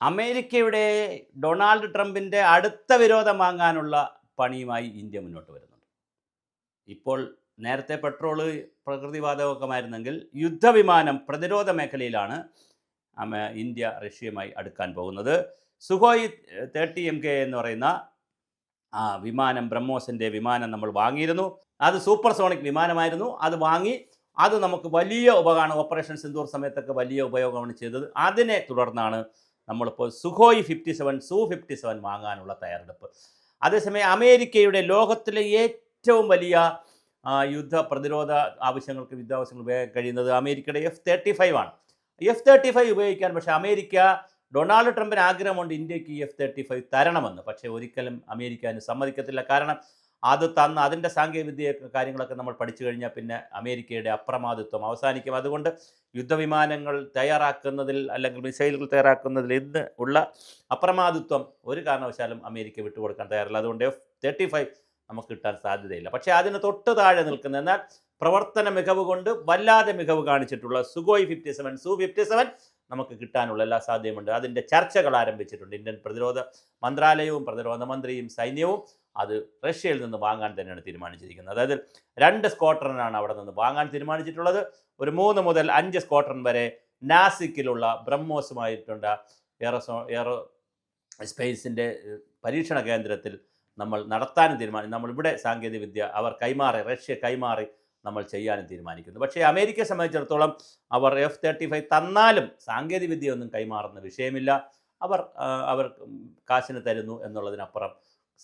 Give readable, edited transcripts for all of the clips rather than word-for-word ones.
അമേരിക്കയുടെ ഡൊണാൾഡ് ട്രംപിൻ്റെ അടുത്ത വിരോധം വാങ്ങാനുള്ള പണിയുമായി ഇന്ത്യ മുന്നോട്ട് വരുന്നുണ്ട്. ഇപ്പോൾ നേരത്തെ പെട്രോള് പ്രകൃതിവാതകമായിരുന്നെങ്കിൽ യുദ്ധവിമാനം പ്രതിരോധ മേഖലയിലാണ് ഇന്ത്യ റഷ്യയുമായി അടുക്കാൻ പോകുന്നത്. സുഖോയ് 30MK എന്ന് പറയുന്ന വിമാനം, ബ്രഹ്മോസിൻ്റെ വിമാനം നമ്മൾ വാങ്ങിയിരുന്നു. അത് സൂപ്പർസോണിക് വിമാനമായിരുന്നു. അത് വാങ്ങി, അത് നമുക്ക് വലിയ ഉപകാരം, ഓപ്പറേഷൻ സിന്ദൂർ സമയത്തൊക്കെ വലിയ ഉപയോഗമാണ് ചെയ്തത്. അതിനെ തുടർന്നാണ് നമ്മളിപ്പോൾ സുഖോയ് 57 Su-57 വാങ്ങാനുള്ള തയ്യാറെടുപ്പ്. അതേസമയം അമേരിക്കയുടെ ലോകത്തിലെ ഏറ്റവും വലിയ യുദ്ധ പ്രതിരോധ ആവശ്യങ്ങൾക്ക് യുദ്ധാവശ്യങ്ങൾ ഉപയോഗിക്കാൻ കഴിയുന്നത് അമേരിക്കയുടെ F-35 ആണ്. F-35 ഉപയോഗിക്കാൻ പക്ഷേ അമേരിക്ക, ഡൊണാൾഡ് ട്രംപിന് ആഗ്രഹമുണ്ട് ഇന്ത്യക്ക് F-35 തരണമെന്ന്. പക്ഷേ ഒരിക്കലും അമേരിക്ക അതിന് സമ്മതിക്കത്തില്ല. കാരണം അത് അതിൻ്റെ സാങ്കേതികവിദ്യ കാര്യങ്ങളൊക്കെ നമ്മൾ പഠിച്ചു കഴിഞ്ഞാൽ പിന്നെ അമേരിക്കയുടെ അപ്രമാദിത്വം അവസാനിക്കും. അതുകൊണ്ട് യുദ്ധവിമാനങ്ങൾ തയ്യാറാക്കുന്നതിൽ അല്ലെങ്കിൽ മിസൈലുകൾ തയ്യാറാക്കുന്നതിൽ ഇന്ന് ഉള്ള അപ്രമാദിത്വം ഒരു കാരണവശാലും അമേരിക്ക വിട്ടുകൊടുക്കാൻ തയ്യാറില്ല. അതുകൊണ്ട് F-35 നമുക്ക് കിട്ടാൻ സാധ്യതയില്ല. പക്ഷേ അതിന് തൊട്ട് താഴെ നിൽക്കുന്ന, എന്നാൽ പ്രവർത്തന മികവ് കൊണ്ട് വല്ലാതെ മികവ് കാണിച്ചിട്ടുള്ള സുഖോയ് 57 Su-57 നമുക്ക് കിട്ടാനുള്ള എല്ലാ സാധ്യതയുമുണ്ട്. അതിൻ്റെ ചർച്ചകൾ ആരംഭിച്ചിട്ടുണ്ട്. ഇന്ത്യൻ പ്രതിരോധ മന്ത്രാലയവും പ്രതിരോധ മന്ത്രിയും സൈന്യവും അത് റഷ്യയിൽ നിന്ന് വാങ്ങാൻ തന്നെയാണ് തീരുമാനിച്ചിരിക്കുന്നത്. അതായത് 2 സ്ക്വാഡ്രനാണ് അവിടെ നിന്ന് വാങ്ങാൻ തീരുമാനിച്ചിട്ടുള്ളത്. ഒരു 3 മുതൽ 5 സ്ക്വാഡ്രൻ വരെ നാസിക്കിലുള്ള ബ്രഹ്മോസുമായിട്ടുള്ള എയറോ സ്പേസിൻ്റെ പരീക്ഷണ കേന്ദ്രത്തിൽ നമ്മൾ നടത്താനും നമ്മളിവിടെ സാങ്കേതികവിദ്യ റഷ്യ കൈമാറി നമ്മൾ ചെയ്യാനും തീരുമാനിക്കുന്നു. പക്ഷേ അമേരിക്കയെ സംബന്ധിച്ചിടത്തോളം അവർ F-35 തന്നാലും സാങ്കേതികവിദ്യയൊന്നും കൈമാറുന്ന വിഷയമില്ല. അവർ കാശിന് തരുന്നു എന്നുള്ളതിനപ്പുറം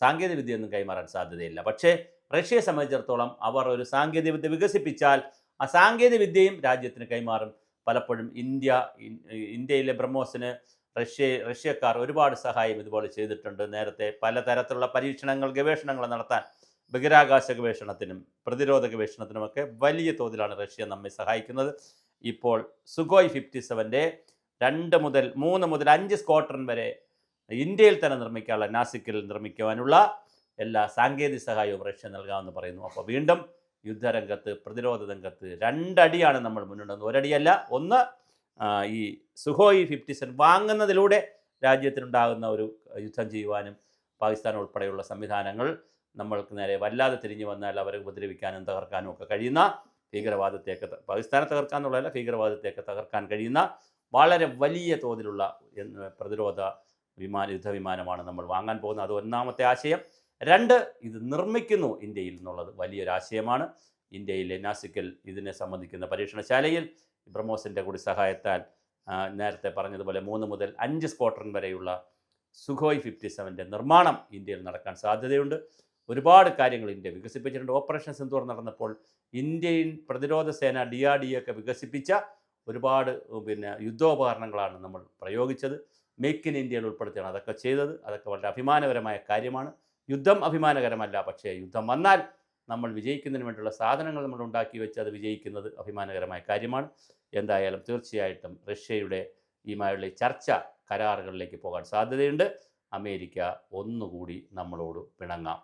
സാങ്കേതികവിദ്യയൊന്നും കൈമാറാൻ സാധ്യതയില്ല. പക്ഷേ റഷ്യയെ സംബന്ധിച്ചിടത്തോളം അവർ ഒരു സാങ്കേതികവിദ്യ വികസിപ്പിച്ചാൽ ആ സാങ്കേതികവിദ്യയും രാജ്യത്തിന് കൈമാറും. പലപ്പോഴും ഇന്ത്യയിലെ ബ്രഹ്മോസിന് റഷ്യക്കാർ ഒരുപാട് സഹായം ഇതുപോലെ ചെയ്തിട്ടുണ്ട്. നേരത്തെ പലതരത്തിലുള്ള ഗവേഷണങ്ങൾ നടത്താൻ, ബഹിരാകാശ ഗവേഷണത്തിനും പ്രതിരോധ ഗവേഷണത്തിനുമൊക്കെ വലിയ തോതിലാണ് റഷ്യ നമ്മെ സഹായിക്കുന്നത്. ഇപ്പോൾ സുഖോയ് 57ൻ്റെ 2 മുതൽ 3 മുതൽ 5 സ്ക്വാഡ്രൻ വരെ ഇന്ത്യയിൽ തന്നെ നിർമ്മിക്കാനുള്ള, നാസിക്കിൽ നിർമ്മിക്കുവാനുള്ള എല്ലാ സാങ്കേതിക സഹായവും റഷ്യ നൽകാമെന്ന് പറയുന്നു. അപ്പോൾ വീണ്ടും യുദ്ധരംഗത്ത്, പ്രതിരോധ രംഗത്ത് 2 അടിയാണ് നമ്മൾ മുന്നോട്ട്. ഒരടിയല്ല, ഒന്ന് ഈ സുഖോയ് 57 വാങ്ങുന്നതിലൂടെ രാജ്യത്തിനുണ്ടാകുന്ന ഒരു യുദ്ധം ചെയ്യുവാനും പാകിസ്ഥാൻ ഉൾപ്പെടെയുള്ള സംവിധാനങ്ങൾ നമ്മൾക്ക് നേരെ വല്ലാതെ തിരിഞ്ഞു വന്നാൽ അവരെ ഉപദ്രവിക്കാനും തകർക്കാനും ഒക്കെ കഴിയുന്ന പാകിസ്ഥാനെ തകർക്കാന്നുള്ളതല്ല, ഭീകരവാദത്തെയൊക്കെ തകർക്കാൻ കഴിയുന്ന വളരെ വലിയ തോതിലുള്ള പ്രതിരോധ യുദ്ധവിമാനമാണ് നമ്മൾ വാങ്ങാൻ പോകുന്നത്. അത് ഒന്നാമത്തെ ആശയം. 2, ഇത് നിർമ്മിക്കുന്നു ഇന്ത്യയിൽ എന്നുള്ളത് വലിയൊരു ആശയമാണ്. ഇന്ത്യയിലെ നാസിക്കിൽ ഇതിനെ സംബന്ധിക്കുന്ന പരീക്ഷണശാലയിൽ ബ്രഹ്മോസിൻ്റെ കൂടി സഹായത്താൽ നേരത്തെ പറഞ്ഞതുപോലെ 3 മുതൽ 5 സ്ക്വാഡ്രൻ വരെയുള്ള സുഖോയ് 57ൻ്റെ നിർമ്മാണം ഇന്ത്യയിൽ നടക്കാൻ സാധ്യതയുണ്ട്. ഒരുപാട് കാര്യങ്ങൾ ഇന്ത്യ വികസിപ്പിച്ചിട്ടുണ്ട്. ഓപ്പറേഷൻ സിന്ദൂർ നടന്നപ്പോൾ ഇന്ത്യൻ പ്രതിരോധ സേന DRDO ഒക്കെ വികസിപ്പിച്ച ഒരുപാട് യുദ്ധോപകരണങ്ങളാണ് നമ്മൾ പ്രയോഗിച്ചത്. മേക്ക് ഇൻ ഇന്ത്യയിൽ ഉൾപ്പെടുത്തിയാണ് അതൊക്കെ ചെയ്തത്. അതൊക്കെ വളരെ അഭിമാനകരമായ കാര്യമാണ്. യുദ്ധം അഭിമാനകരമല്ല, പക്ഷേ യുദ്ധം വന്നാൽ നമ്മൾ വിജയിക്കുന്നതിന് വേണ്ടിയുള്ള സാധനങ്ങൾ നമ്മൾ ഉണ്ടാക്കി വെച്ച് അത് വിജയിക്കുന്നത് അഭിമാനകരമായ കാര്യമാണ്. എന്തായാലും തീർച്ചയായിട്ടും റഷ്യയുടെ ഈമായുള്ള ചർച്ച കരാറുകളിലേക്ക് പോകാൻ സാധ്യതയുണ്ട്. അമേരിക്ക ഒന്നുകൂടി നമ്മളോട് പിണങ്ങാം.